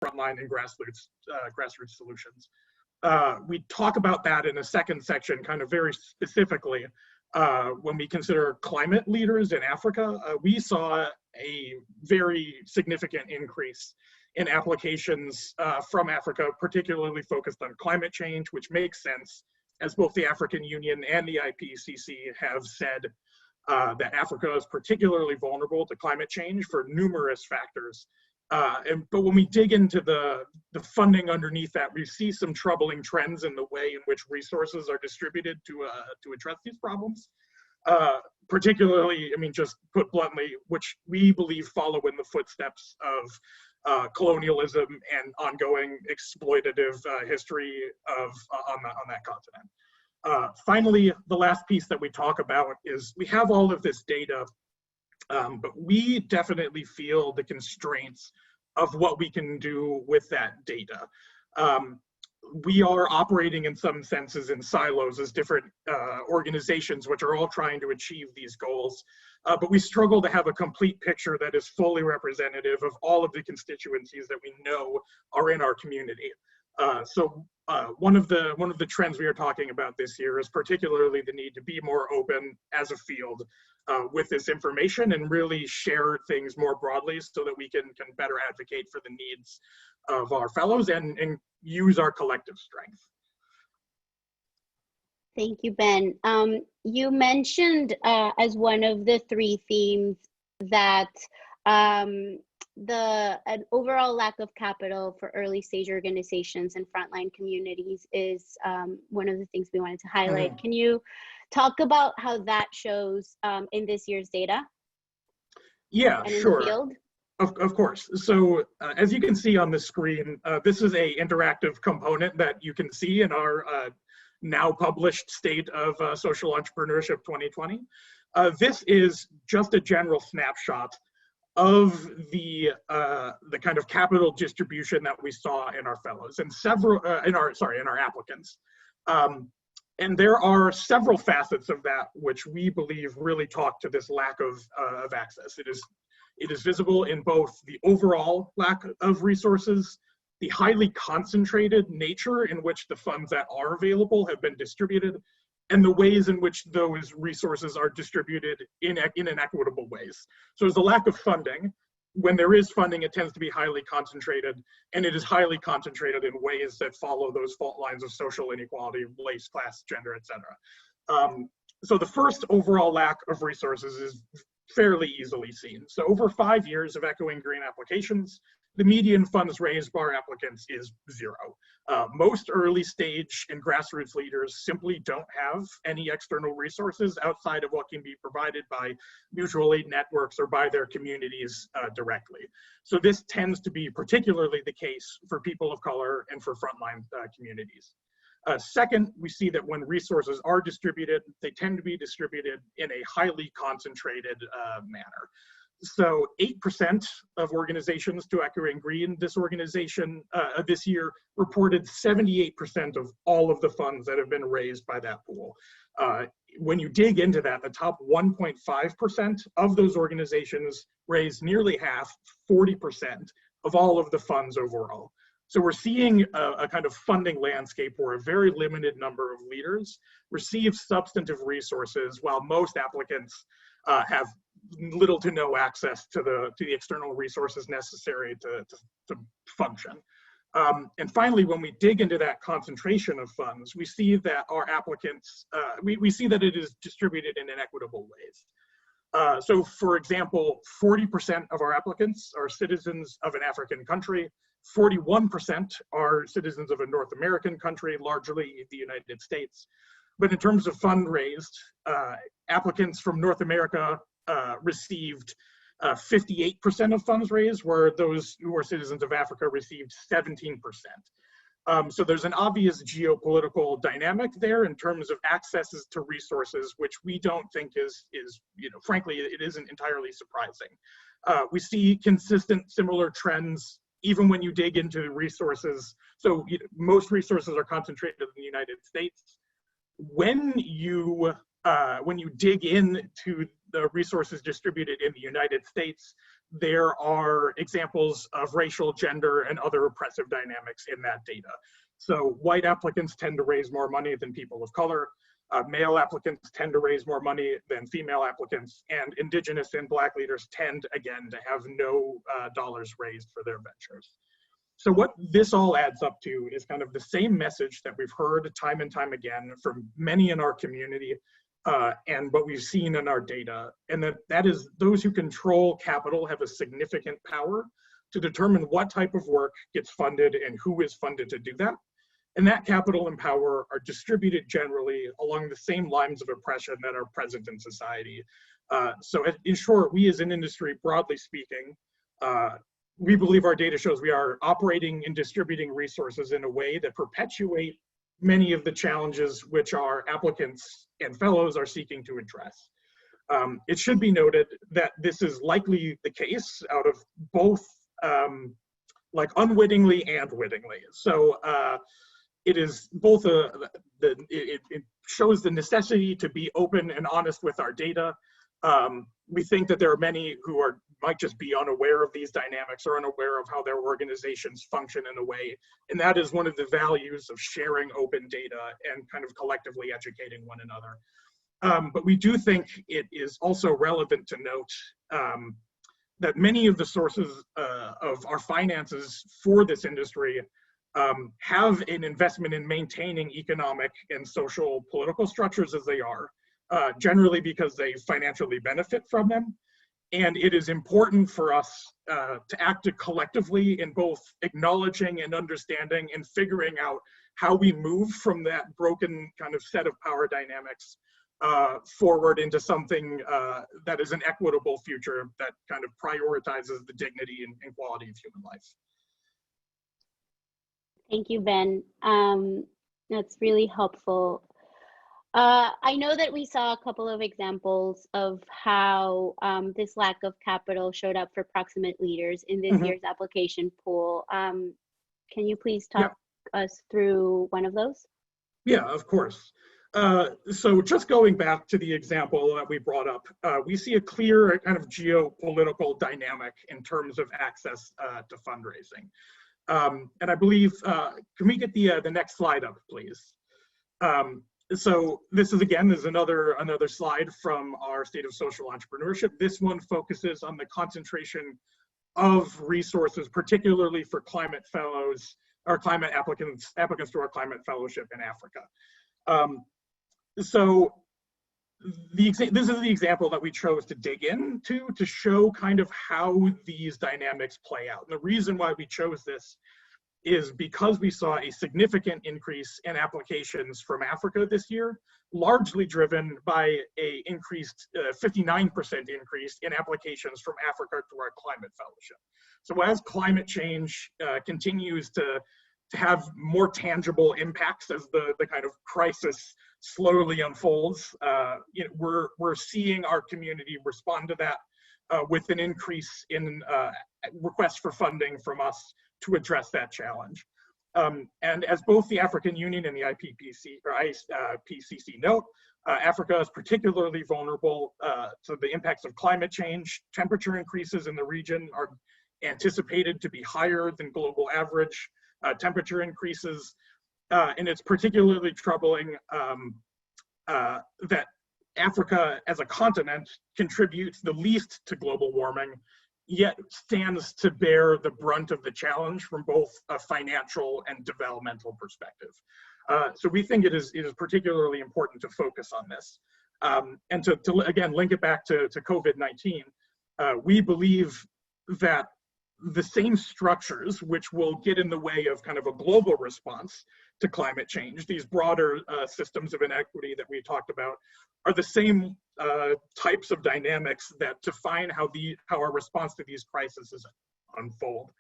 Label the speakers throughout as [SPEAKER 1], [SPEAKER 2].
[SPEAKER 1] frontline and grassroots solutions. We talk about that in a second section, kind of very specifically. When we consider climate leaders in Africa, we saw a very significant increase in applications from Africa, particularly focused on climate change, which makes sense, as both the African Union and the IPCC have said that Africa is particularly vulnerable to climate change for numerous factors. But when we dig into the funding underneath that, we see some troubling trends in the way in which resources are distributed to address these problems. Particularly, I mean, just put bluntly, which we believe follow in the footsteps of colonialism and ongoing exploitative history on that continent. Finally, the last piece that we talk about is we have all of this data, but we definitely feel the constraints of what we can do with that data. We are operating in some senses in silos as different organizations which are all trying to achieve these goals, but we struggle to have a complete picture that is fully representative of all of the constituencies that we know are in our community. So one of the trends we are talking about this year is particularly the need to be more open as a field with this information and really share things more broadly so that we can better advocate for the needs of our fellows and use our collective strength.
[SPEAKER 2] Thank you, Ben. You mentioned as one of the three themes that an overall lack of capital for early stage organizations and frontline communities is one of the things we wanted to highlight. Can you talk about how that shows in this year's data?
[SPEAKER 1] Yeah,
[SPEAKER 2] and in
[SPEAKER 1] sure.
[SPEAKER 2] The field?
[SPEAKER 1] Of course. So as you can see on the screen, this is a interactive component that you can see in our now published State of Social Entrepreneurship 2020. This is just a general snapshot of the kind of capital distribution that we saw in our fellows and in our applicants. And there are several facets of that which we believe really talk to this lack of access. It is visible in both the overall lack of resources, the highly concentrated nature in which the funds that are available have been distributed, and the ways in which those resources are distributed in inequitable ways. So there's a lack of funding. When there is funding, it tends to be highly concentrated, and it is highly concentrated in ways that follow those fault lines of social inequality, race, class, gender, etc. So the first overall lack of resources is fairly easily seen. So over 5 years of echoing green applications, the median funds raised by our applicants is zero. Most early stage and grassroots leaders simply don't have any external resources outside of what can be provided by mutual aid networks or by their communities directly. So this tends to be particularly the case for people of color and for frontline communities. Second, we see that when resources are distributed, they tend to be distributed in a highly concentrated manner. So 8% of organizations, to echoing green, this year reported 78% of all of the funds that have been raised by that pool. When you dig into that, the top 1.5% of those organizations raised nearly half, 40% of all of the funds overall. So we're seeing a kind of funding landscape where a very limited number of leaders receive substantive resources while most applicants have little to no access to the external resources necessary to function. And finally, when we dig into that concentration of funds, we see that our applicants, we see that it is distributed in inequitable ways. So for example, 40% of our applicants are citizens of an African country, 41% are citizens of a North American country, largely the United States. But in terms of fund raised, applicants from North America received 58% of funds raised, where those who are citizens of Africa received 17%. So there's an obvious geopolitical dynamic there in terms of accesses to resources, which we don't think is frankly, it isn't entirely surprising. We see consistent similar trends even when you dig into the resources. So most resources are concentrated in the United States. When you dig into the resources distributed in the United States, there are examples of racial, gender, and other oppressive dynamics in that data. So white applicants tend to raise more money than people of color. Male applicants tend to raise more money than female applicants, and Indigenous and Black leaders tend, again, to have no dollars raised for their ventures. So what this all adds up to is kind of the same message that we've heard time and time again from many in our community, and what we've seen in our data, and that is those who control capital have a significant power to determine what type of work gets funded and who is funded to do that. And that capital and power are distributed generally along the same lines of oppression that are present in society. So in short, we as an industry, broadly speaking, we believe our data shows we are operating and distributing resources in a way that perpetuate many of the challenges which our applicants and fellows are seeking to address. It should be noted that this is likely the case out of both like unwittingly and wittingly. So it is both it shows the necessity to be open and honest with our data. We think that there are many who might just be unaware of these dynamics or unaware of how their organizations function in a way. And that is one of the values of sharing open data and kind of collectively educating one another. But we do think it is also relevant to note that many of the sources of our finances for this industry have an investment in maintaining economic and social political structures as they are, generally because they financially benefit from them. And it is important for us to act collectively in both acknowledging and understanding and figuring out how we move from that broken kind of set of power dynamics forward into something that is an equitable future that kind of prioritizes the dignity and quality of human life.
[SPEAKER 2] Thank you, Ben. That's really helpful. I know that we saw a couple of examples of how this lack of capital showed up for proximate leaders in this year's application pool. Can you please talk us through one of those?
[SPEAKER 1] Yeah, of course. So just going back to the example that we brought up, we see a clear kind of geopolitical dynamic in terms of access to fundraising. And I believe, can we get the next slide up, please? So this is, again, is another slide from our State of Social Entrepreneurship. This one focuses on the concentration of resources, particularly for climate fellows or climate applicants to our climate fellowship in Africa. So this is the example that we chose to dig into to show kind of how these dynamics play out. And the reason why we chose this is because we saw a significant increase in applications from Africa this year, largely driven by a increased 59% increase in applications from Africa to our climate fellowship. So as climate change continues to have more tangible impacts as the kind of crisis slowly unfolds, you know, we're seeing our community respond to that with an increase in requests for funding from us to address that challenge. And as both the African Union and the IPCC note, Africa is particularly vulnerable to the impacts of climate change. Temperature increases in the region are anticipated to be higher than global average temperature increases. And it's particularly troubling that Africa as a continent contributes the least to global warming, yet stands to bear the brunt of the challenge from both a financial and developmental perspective. So we think it is particularly important to focus on this. And to again, link it back to COVID-19, we believe that the same structures which will get in the way of kind of a global response to climate change, these broader systems of inequity that we talked about, are the same types of dynamics that define how our response to these crises unfold.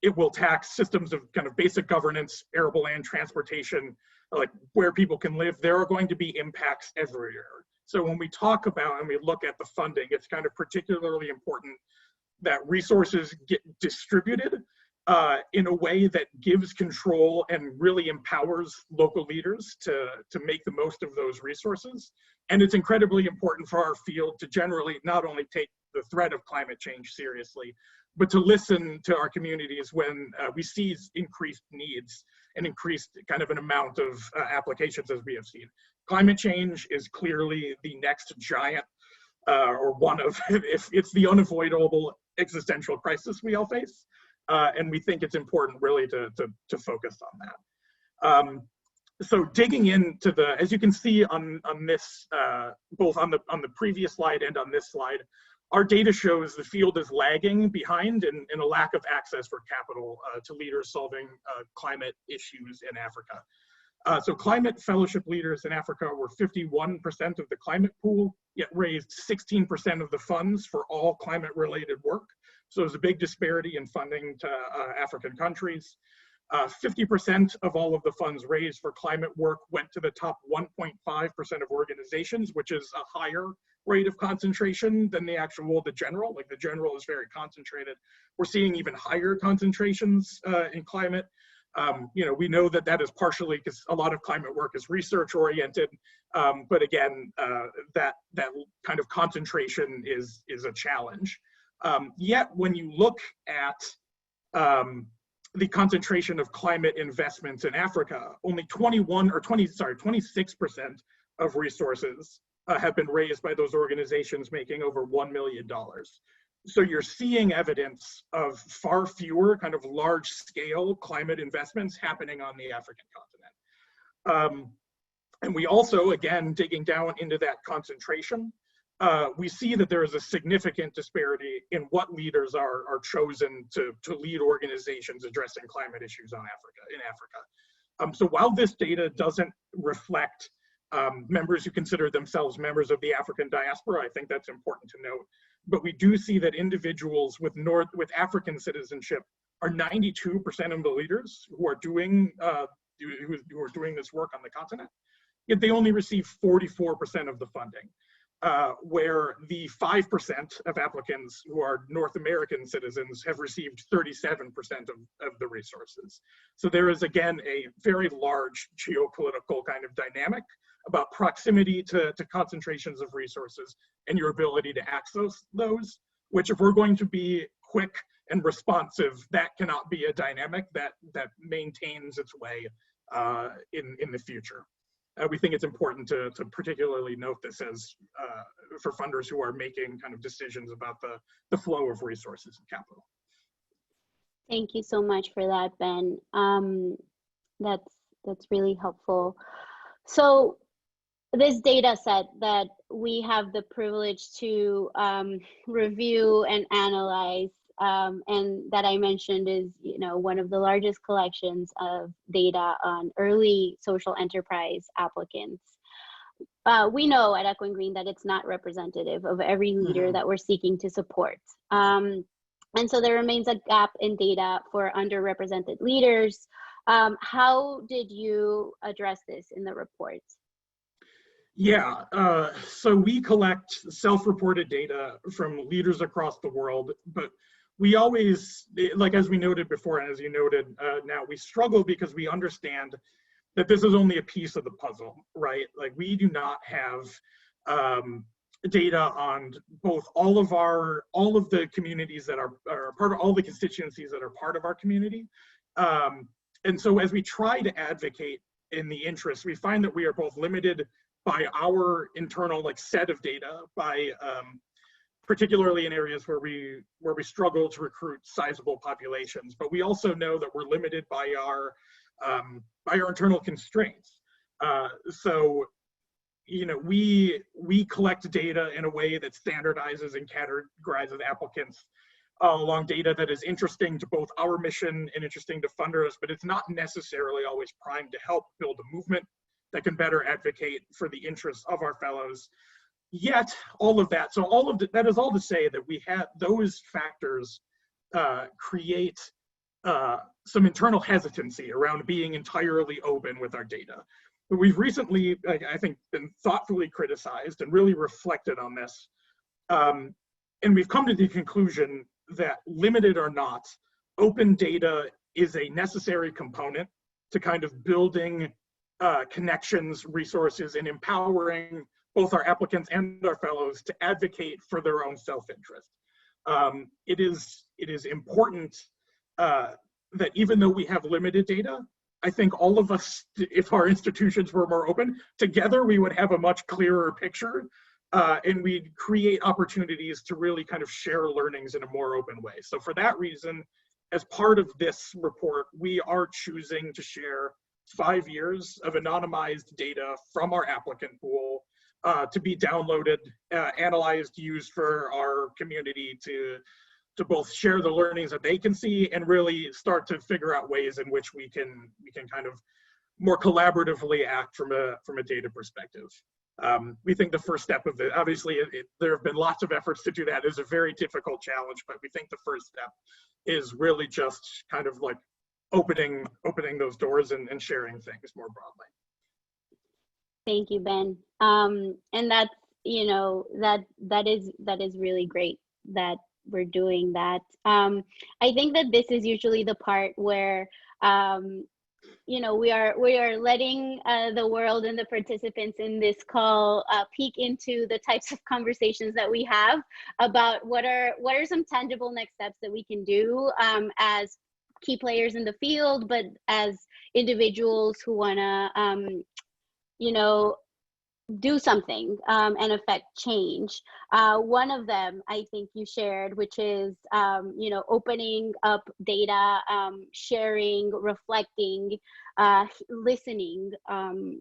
[SPEAKER 1] It will tax systems of kind of basic governance, arable land transportation, like where people can live. There are going to be impacts everywhere. So when we talk about and we look at the funding, it's kind of particularly important that resources get distributed in a way that gives control and really empowers local leaders to make the most of those resources. And it's incredibly important for our field to generally not only take the threat of climate change seriously, but to listen to our communities when we see increased needs and increased kind of an amount of applications as we have seen. Climate change is clearly the next giant, or one of, if it's the unavoidable existential crisis we all face. And we think it's important really to focus on that. So digging into the, as you can see on this, both on the previous slide and on this slide, our data shows the field is lagging behind in a lack of access for capital to leaders solving climate issues in Africa. So climate fellowship leaders in Africa were 51% of the climate pool, yet raised 16% of the funds for all climate related work. So there's a big disparity in funding to African countries. 50% of all of the funds raised for climate work went to the top 1.5% of organizations, which is a higher rate of concentration than the general. Like the general is very concentrated. We're seeing even higher concentrations in climate. We know that is partially because a lot of climate work is research oriented, but again, that kind of concentration is a challenge. Yet when you look at the concentration of climate investments in Africa, only 26% of resources have been raised by those organizations making over $1 million. So you're seeing evidence of far fewer kind of large scale climate investments happening on the African continent. And we also, again, digging down into that concentration, we see that there is a significant disparity in what leaders are chosen to lead organizations addressing climate issues in Africa. So while this data doesn't reflect members who consider themselves members of the African diaspora, I think that's important to note. But we do see that individuals with African citizenship are 92% of the leaders who are doing this work on the continent. Yet they only receive 44% of the funding. Where the 5% of applicants who are North American citizens have received 37% of the resources. So there is, again, a very large geopolitical kind of dynamic about proximity to concentrations of resources and your ability to access those, which if we're going to be quick and responsive, that cannot be a dynamic that maintains its way in the future. We think it's important to particularly note this as for funders who are making kind of decisions about the flow of resources and capital.
[SPEAKER 2] Thank you so much for that, Ben. That's really helpful. So this data set that we have the privilege to review and analyze, and that I mentioned is, one of the largest collections of data on early social enterprise applicants. We know at Equine Green that it's not representative of every leader that we're seeking to support. And so there remains a gap in data for underrepresented leaders. How did you address this in the report?
[SPEAKER 1] Yeah, so we collect self-reported data from leaders across the world, but we always, like as we noted before, and as you noted now, we struggle because we understand that this is only a piece of the puzzle, right? Like we do not have data on both all of the communities that are part of all the constituencies that are part of our community. And so as we try to advocate in the interest, we find that we are both limited by our internal set of data, by particularly in areas where we struggle to recruit sizable populations, but we also know that we're limited by our internal constraints. So we collect data in a way that standardizes and categorizes applicants along data that is interesting to both our mission and interesting to funders, but it's not necessarily always primed to help build a movement that can better advocate for the interests of our fellows. Yet all of that, so all of that is all to say that we have those factors create some internal hesitancy around being entirely open with our data. But we've recently, I think, been thoughtfully criticized and really reflected on this. And we've come to the conclusion that, limited or not, open data is a necessary component to kind of building connections, resources, and empowering both our applicants and our fellows to advocate for their own self-interest. It is important that even though we have limited data, I think all of us, if our institutions were more open, together we would have a much clearer picture, and we'd create opportunities to really kind of share learnings in a more open way. So for that reason, as part of this report, we are choosing to share 5 years of anonymized data from our applicant pool to be downloaded, analyzed, used for our community to both share the learnings that they can see and really start to figure out ways in which we can kind of more collaboratively act from a data perspective. We think the first step of it, obviously there have been lots of efforts to do that. It's a very difficult challenge, but we think the first step is really just kind of like opening those doors and sharing things more broadly.
[SPEAKER 2] Thank you, Ben. And that's, you know, that is really great that we're doing that. I think that this is usually the part where you know, we are letting the world and the participants in this call peek into the types of conversations that we have about what are some tangible next steps that we can do as key players in the field, but as individuals who want to you know, do something and affect change. One of them I think you shared, which is you know, opening up data, sharing, reflecting, listening.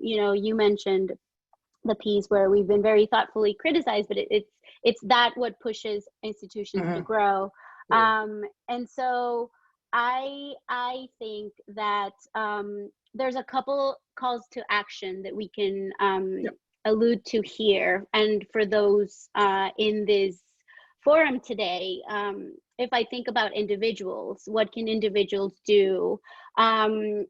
[SPEAKER 2] You know, you mentioned the piece where we've been very thoughtfully criticized, but it's that what pushes institutions to grow. And so I think that there's a couple calls to action that we can allude to here. And for those in this forum today, if I think about individuals, what can individuals do? You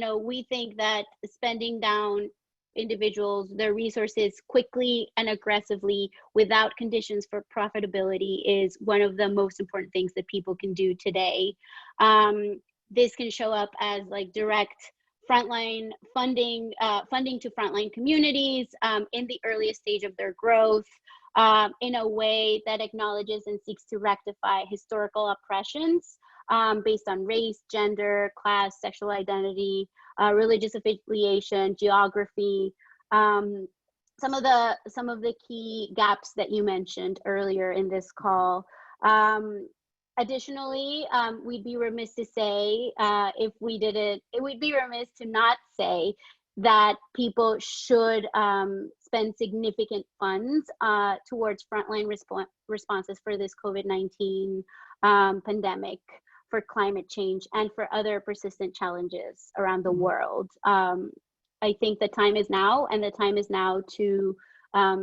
[SPEAKER 2] know, we think that spending down individuals, their resources quickly and aggressively without conditions for profitability is one of the most important things that people can do today. This can show up as like direct frontline funding, funding to frontline communities in the earliest stage of their growth, in a way that acknowledges and seeks to rectify historical oppressions based on race, gender, class, sexual identity, religious affiliation, geography. Some of the key gaps that you mentioned earlier in this call. Additionally, we'd be remiss to say, if we did it, we'd be remiss to not say that people should spend significant funds towards frontline responses for this COVID-19 pandemic, for climate change, and for other persistent challenges around the world. I think the time is now, and the time is now to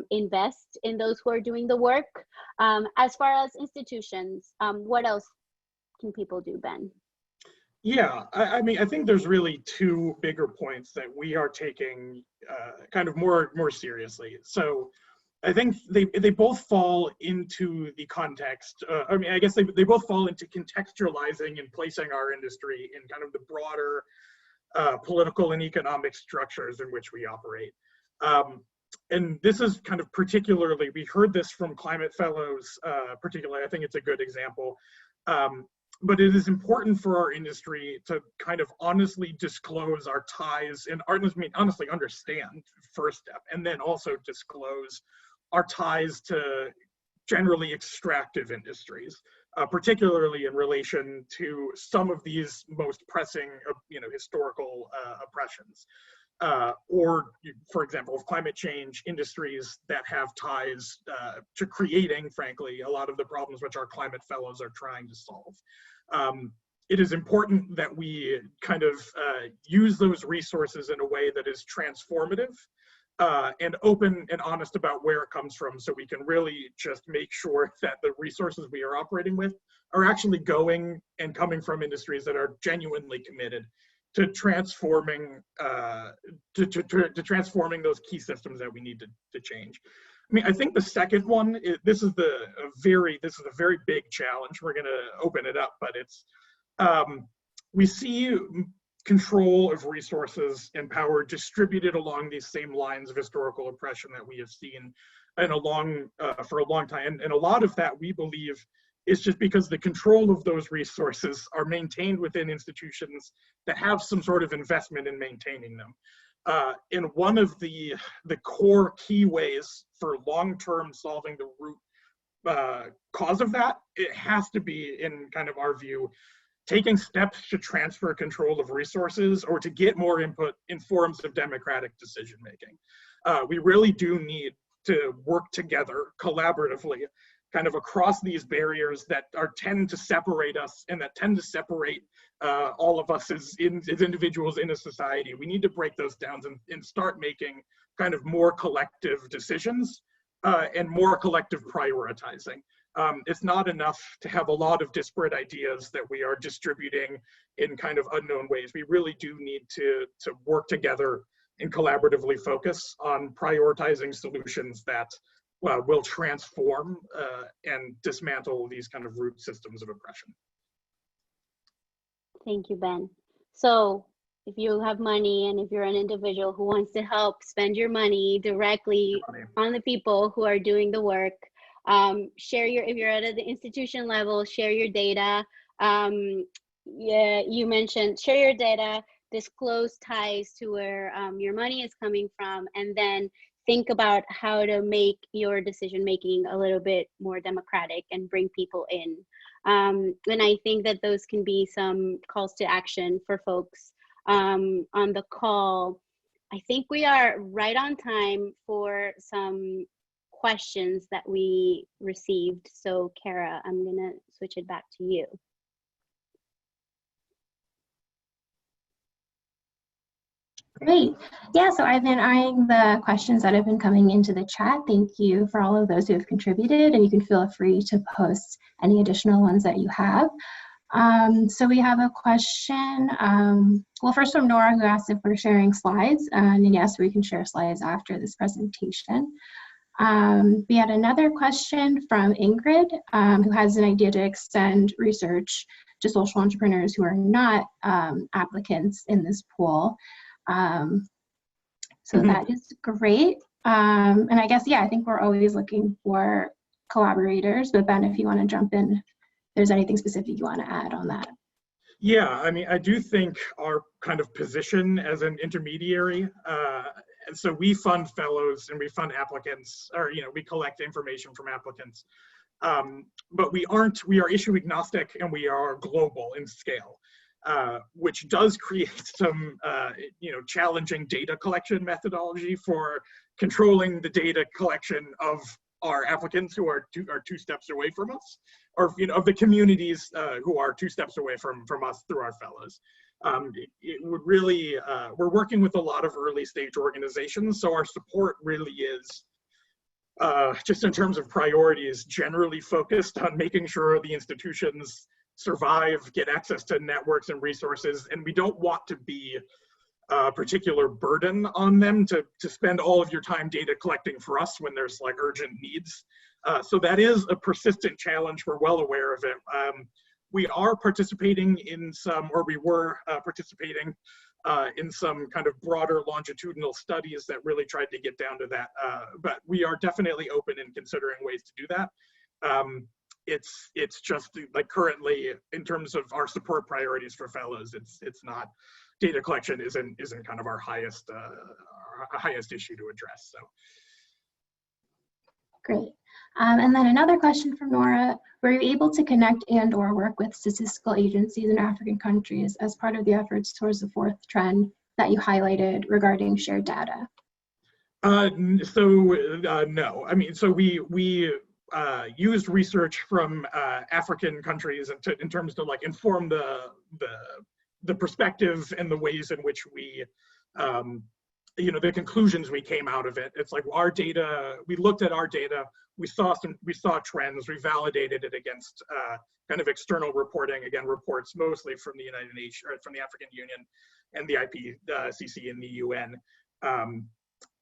[SPEAKER 2] invest in those who are doing the work. As far as institutions, what else can people do, Ben?
[SPEAKER 1] Yeah, I mean, I think there's really two bigger points that we are taking kind of more seriously. So I think they both fall into the context. I mean, I guess they both fall into contextualizing and placing our industry in kind of the broader political and economic structures in which we operate. And this is kind of particularly, we heard this from climate fellows, particularly, I think it's a good example. But it is important for our industry to kind of honestly disclose our ties and honestly understand, first step, and then also disclose our ties to generally extractive industries, particularly in relation to some of these most pressing, you know, historical oppressions. Or, for example, of climate change, industries that have ties to creating, frankly, a lot of the problems which our climate fellows are trying to solve. It is important that we kind of use those resources in a way that is transformative and open and honest about where it comes from, so we can really just make sure that the resources we are operating with are actually going and coming from industries that are genuinely committed to transforming to transforming those key systems that we need to change. I mean, I think the second one is, this is a very big challenge. We're going to open it up, but it's we see control of resources and power distributed along these same lines of historical oppression that we have seen in for a long time. And a lot of that, we believe, is just because the control of those resources are maintained within institutions that have some sort of investment in maintaining them. And one of the core key ways for long-term solving the root cause of that, it has to be, in kind of our view, taking steps to transfer control of resources or to get more input in forms of democratic decision making. We really do need to work together collaboratively, kind of across these barriers that tend to separate us and that tend to separate all of us as individuals in a society. We need to break those down and start making kind of more collective decisions and more collective prioritizing. It's not enough to have a lot of disparate ideas that we are distributing in kind of unknown ways. We really do need to work together and collaboratively focus on prioritizing solutions that will transform and dismantle these kind of root systems of oppression.
[SPEAKER 2] Thank you, Ben. So if you have money and if you're an individual who wants to help spend your money directly on the people who are doing the work, share if you're at the institution level, share your data. Yeah, you mentioned share your data, disclose ties to where your money is coming from, and then think about how to make your decision making a little bit more democratic and bring people in. And I think that those can be some calls to action for folks on the call. I think we are right on time for some questions that we received. So Cara, I'm gonna switch it back to you.
[SPEAKER 3] Great. Yeah, so I've been eyeing the questions that have been coming into the chat. Thank you for all of those who have contributed, and you can feel free to post any additional ones that you have. So we have a question, well, first from Nora, who asked if we're sharing slides, and yes, we can share slides after this presentation. We had another question from Ingrid, who has an idea to extend research to social entrepreneurs who are not applicants in this pool. So that is great. And I guess, yeah, I think we're always looking for collaborators, but Ben, if you want to jump in, if there's anything specific you want to add on that.
[SPEAKER 1] Yeah, I mean, I do think our kind of position as an intermediary, and so we fund fellows and we fund applicants, or, you know, we collect information from applicants, but we are issue agnostic and we are global in scale. Which does create some, you know, challenging data collection methodology for controlling the data collection of our applicants who are two steps away from us, or, you know, of the communities who are 2 steps away from us through our fellows. It would really, we're working with a lot of early stage organizations, so our support really is, just in terms of priorities, generally focused on making sure the institutions survive, get access to networks and resources, and we don't want to be a particular burden on them to spend all of your time data collecting for us when there's like urgent needs. So that is a persistent challenge. We're well aware of it. We are participating in some, or we were participating in some kind of broader longitudinal studies that really tried to get down to that. But we are definitely open in considering ways to do that. It's just like currently, in terms of our support priorities for fellows, it's not, data collection isn't kind of our highest issue to address. So
[SPEAKER 3] great. And then another question from Nora: were you able to connect and or work with statistical agencies in African countries as part of the efforts towards the 4th trend that you highlighted regarding shared data?
[SPEAKER 1] No, I mean, so we used research from African countries in terms to like inform the perspective and the ways in which we, you know, the conclusions we came out of it. It's like our data, we looked at our data, we saw trends, we validated it against kind of external reporting, again, reports mostly from the United Nations, or from the African Union and the IPCC and the UN.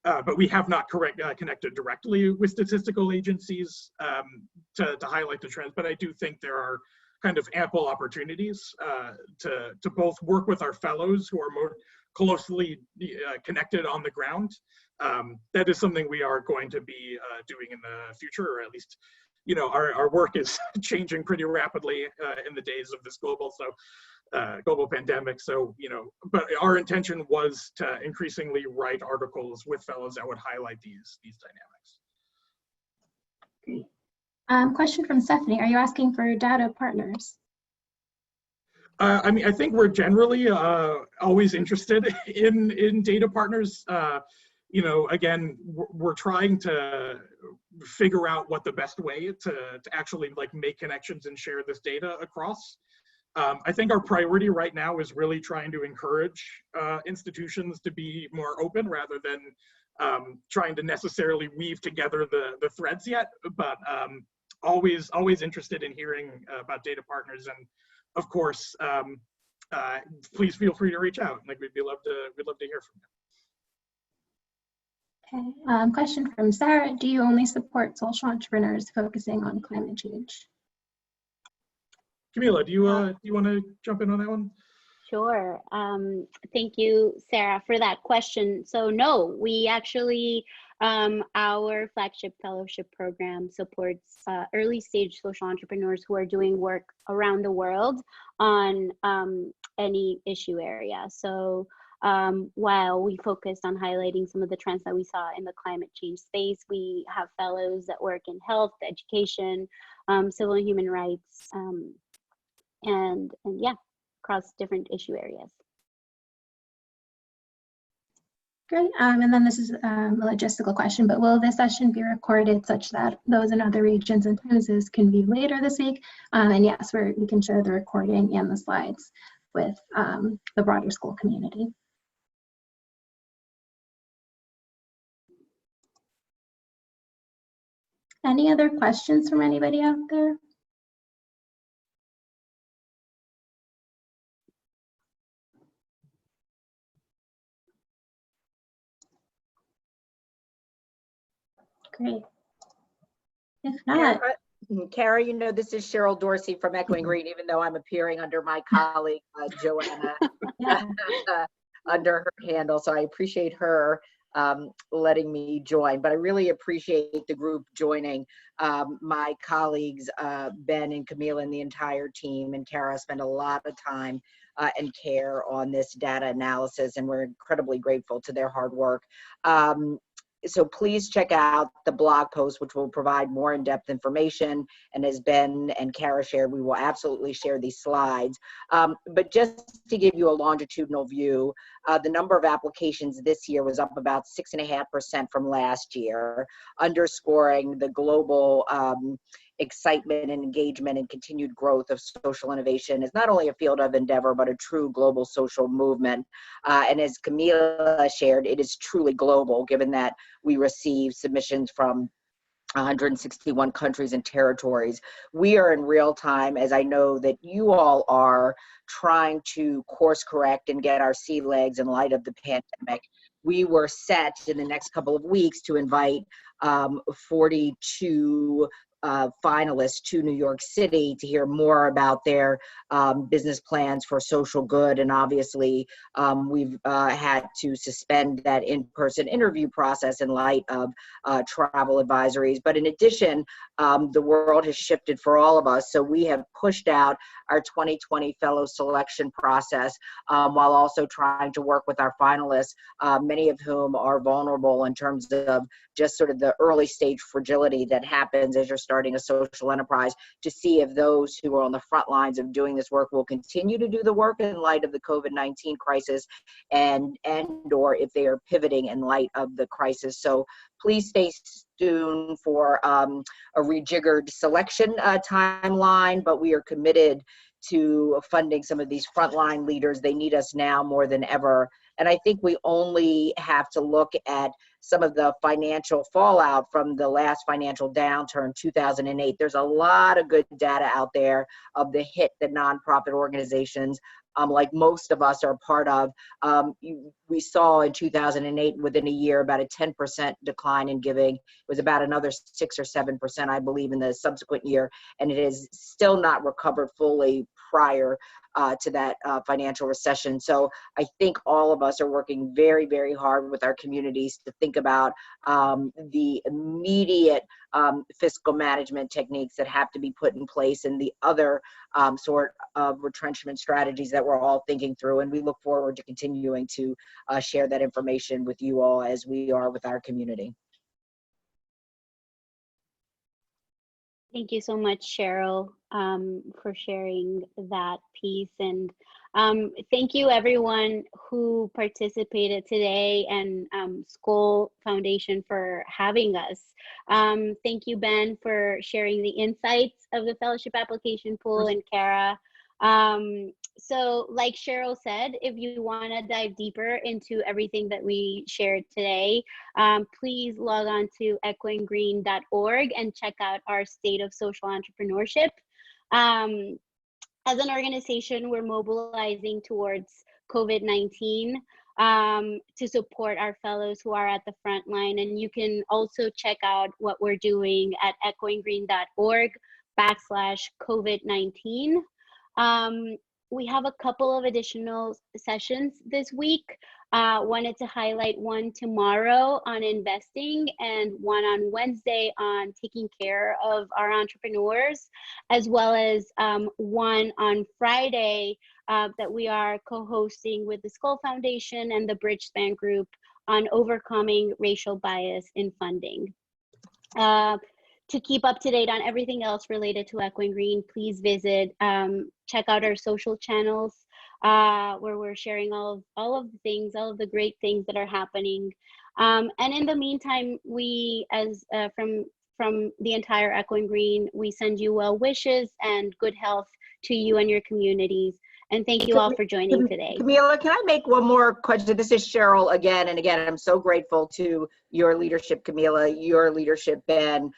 [SPEAKER 1] But we have not connected directly with statistical agencies to highlight the trends, but I do think there are kind of ample opportunities to both work with our fellows who are more closely connected on the ground. That is something we are going to be doing in the future, or at least, our work is changing pretty rapidly in the days of this global pandemic. So, but our intention was to increasingly write articles with fellows that would highlight these dynamics.
[SPEAKER 3] Great. Question from Stephanie, are you asking for data partners?
[SPEAKER 1] I mean, I think we're generally always interested in data partners. Again, we're trying to figure out what the best way to actually make connections and share this data across. I think our priority right now is really trying to encourage institutions to be more open rather than trying to necessarily weave together the threads yet, but always interested in hearing about data partners. And of course, please feel free to reach out. We'd love to hear from
[SPEAKER 3] you. Okay. Question from Sarah: do you only support social entrepreneurs focusing on climate change?
[SPEAKER 1] Camila, do you want to jump in on that one?
[SPEAKER 2] Sure. Thank you, Sarah, for that question. So no, we actually, our flagship fellowship program supports early stage social entrepreneurs who are doing work around the world on any issue area. So while we focused on highlighting some of the trends that we saw in the climate change space, we have fellows that work in health, education, civil and human rights, and yeah, across different issue areas.
[SPEAKER 3] Great. And then this is a logistical question, but will this session be recorded such that those in other regions and time zones can view later this week? And yes, we can share the recording and the slides with the broader Skoll community. Any other questions from anybody out there? Great. If not,
[SPEAKER 4] Cara, this is Cheryl Dorsey from Echoing Green, even though I'm appearing under my colleague, Joanna, under her handle. So I appreciate her letting me join, but I really appreciate the group joining. My colleagues, Ben and Camila and the entire team and Cara spend a lot of time and care on this data analysis, and we're incredibly grateful to their hard work. So please check out the blog post, which will provide more in-depth information. And as Ben and Cara shared, we will absolutely share these slides. But just to give you a longitudinal view, the number of applications this year was up about 6.5% from last year, underscoring the global excitement and engagement and continued growth of social innovation is not only a field of endeavor, but a true global social movement. And as Camila shared, it is truly global, given that we receive submissions from 161 countries and territories. We are in real time, as I know that you all are, trying to course correct and get our sea legs in light of the pandemic. We were set in the next couple of weeks to invite 42 finalists to New York City to hear more about their business plans for social good. And obviously, we've had to suspend that in-person interview process in light of travel advisories. But in addition, the world has shifted for all of us. So we have pushed out our 2020 fellow selection process while also trying to work with our finalists, many of whom are vulnerable in terms of just sort of the early stage fragility that happens as you're starting a social enterprise, to see if those who are on the front lines of doing this work will continue to do the work in light of the COVID-19 crisis, and or if they are pivoting in light of the crisis. So please stay tuned for a rejiggered selection timeline, but we are committed to funding some of these frontline leaders. They need us now more than ever. And I think we only have to look at some of the financial fallout from the last financial downturn, 2008. There's a lot of good data out there of the hit that nonprofit organizations like most of us are part of. We saw in 2008, within a year, about a 10% decline in giving. It was about another 6 or 7%, I believe, in the subsequent year, and it is still not recovered fully prior to that financial recession. So I think all of us are working very, very hard with our communities to think about the immediate fiscal management techniques that have to be put in place, and the other sort of retrenchment strategies that we're all thinking through. And we look forward to continuing to share that information with you all as we are with our community.
[SPEAKER 2] Thank you so much, Cheryl, for sharing that piece. And thank you everyone who participated today, and Skoll Foundation for having us. Thank you, Ben, for sharing the insights of the fellowship application pool, and Cara. So like Cheryl said, if you want to dive deeper into everything that we shared today, please log on to echoinggreen.org and check out our State of Social Entrepreneurship. As an organization, we're mobilizing towards COVID-19 to support our fellows who are at the front line. And you can also check out what we're doing at echoinggreen.org/COVID-19. We have a couple of additional sessions this week. Wanted to highlight one tomorrow on investing, and one on Wednesday on taking care of our entrepreneurs, as well as one on Friday that we are co-hosting with the Skoll Foundation and the Bridgespan Group on overcoming racial bias in funding. To keep up to date on everything else related to Echoing Green, please visit, check out our social channels, where we're sharing all of the things, all of the great things that are happening. And in the meantime, we, as from the entire Echoing Green, we send you well wishes and good health to you and your communities. And thank you all for joining today.
[SPEAKER 4] Camila, can I make one more question? This is Cheryl again. And again, I'm so grateful to your leadership, Camila, your leadership, Ben.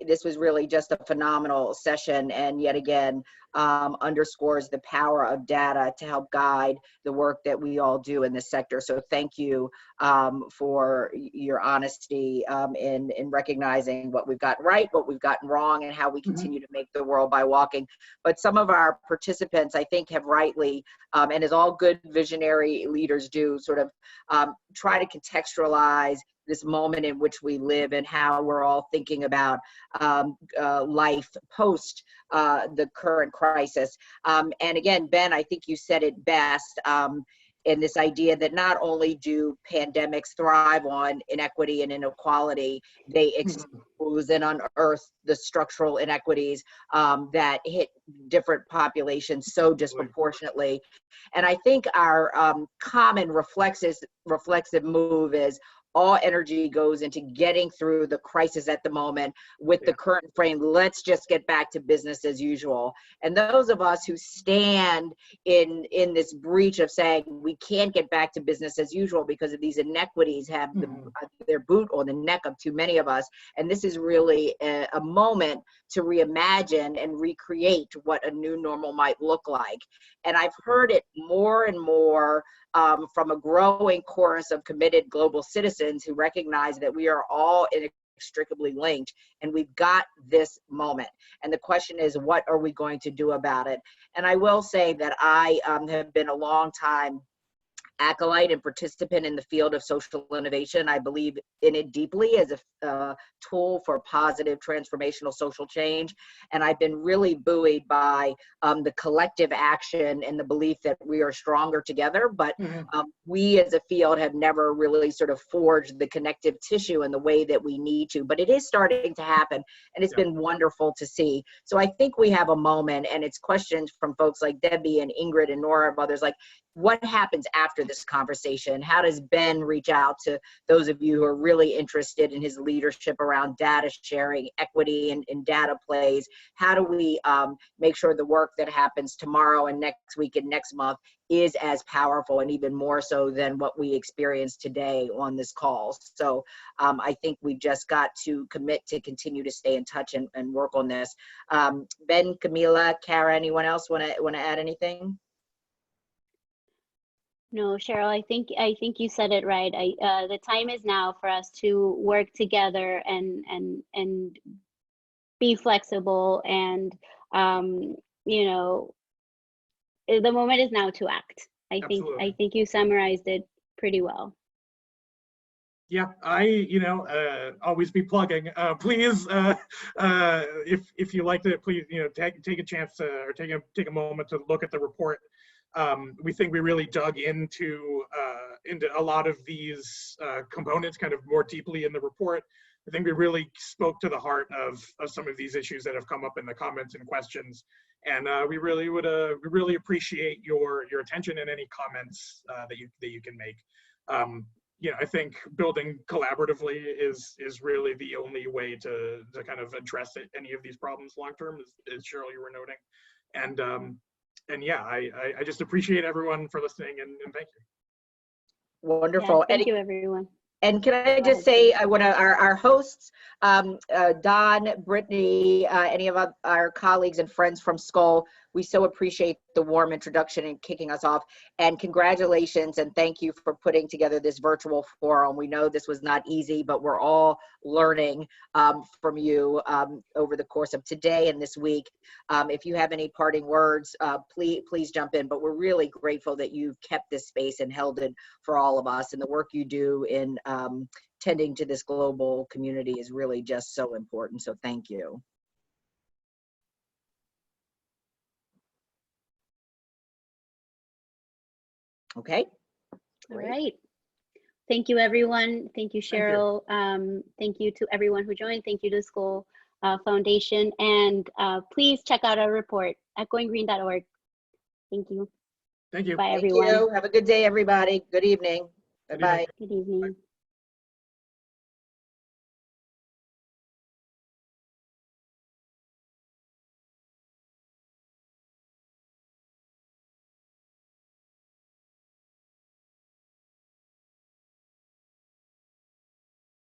[SPEAKER 4] This was really just a phenomenal session, and yet again, underscores the power of data to help guide the work that we all do in this sector. So thank you for your honesty in recognizing what we've got right, what we've gotten wrong, and how we continue to make the world by walking. But some of our participants, I think, have rightly, and as all good visionary leaders do, sort of try to contextualize this moment in which we live and how we're all thinking about life post the current crisis. And again, Ben, I think you said it best in this idea that not only do pandemics thrive on inequity and inequality, they expose and unearth the structural inequities that hit different populations so disproportionately. And I think our common reflexive move is all energy goes into getting through the crisis at the moment with the current frame. Let's just get back to business as usual. And those of us who stand in this breach of saying we can't get back to business as usual because of these inequities have their boot on the neck of too many of us. And this is really a moment to reimagine and recreate what a new normal might look like. And I've heard it more and more from a growing chorus of committed global citizens who recognize that we are all inextricably linked, and we've got this moment. And the question is, what are we going to do about it? And I will say that I have been a long time acolyte and participant in the field of social innovation. I believe in it deeply as a tool for positive transformational social change. And I've been really buoyed by the collective action and the belief that we are stronger together, but we as a field have never really sort of forged the connective tissue in the way that we need to, but it is starting to happen, and it's been wonderful to see. So I think we have a moment, and it's questions from folks like Debbie and Ingrid and Nora and others, like, what happens after this conversation? How does Ben reach out to those of you who are really interested in his leadership around data sharing, equity, and data plays? How do we make sure the work that happens tomorrow and next week and next month is as powerful and even more so than what we experienced today on this call? So I think we just got to commit to continue to stay in touch and work on this. Ben, Camila, Cara, anyone else want to add anything?
[SPEAKER 2] No, Cheryl, I think you said it right. The time is now for us to work together and be flexible, and you know, the moment is now to act. I
[SPEAKER 1] Absolutely.
[SPEAKER 2] think you summarized it pretty well.
[SPEAKER 1] Yeah, always be plugging. Please, if you liked it, please, take a chance to, or take a moment to look at the report. We think we really dug into a lot of these components kind of more deeply in the report. I think we really spoke to the heart of some of these issues that have come up in the comments and questions. And we really appreciate your attention and any comments that you can make. I think building collaboratively is really the only way to kind of address any of these problems long term, as Cheryl, you were noting. And yeah, I just appreciate everyone for listening, and thank you.
[SPEAKER 4] Wonderful.
[SPEAKER 2] Yeah, thank you, everyone.
[SPEAKER 4] And can I just say, I want to, our hosts, Don, Brittany, any of our colleagues and friends from Skoll, we so appreciate the warm introduction and kicking us off. And congratulations and thank you for putting together this virtual forum. We know this was not easy, but we're all learning from you over the course of today and this week. If you have any parting words, please jump in. But we're really grateful that you've kept this space and held it for all of us, and the work you do in tending to this global community is really just so important. So thank you. Okay.
[SPEAKER 2] All right. Thank you, everyone. Thank you, Cheryl. Thank you to everyone who joined. Thank you to Skoll Foundation. And please check out our report at goinggreen.org. Thank you.
[SPEAKER 1] Thank you.
[SPEAKER 2] Bye,
[SPEAKER 4] Thank
[SPEAKER 2] everyone.
[SPEAKER 4] you. Have a good day, everybody. Good evening. Bye-bye.
[SPEAKER 2] Good evening.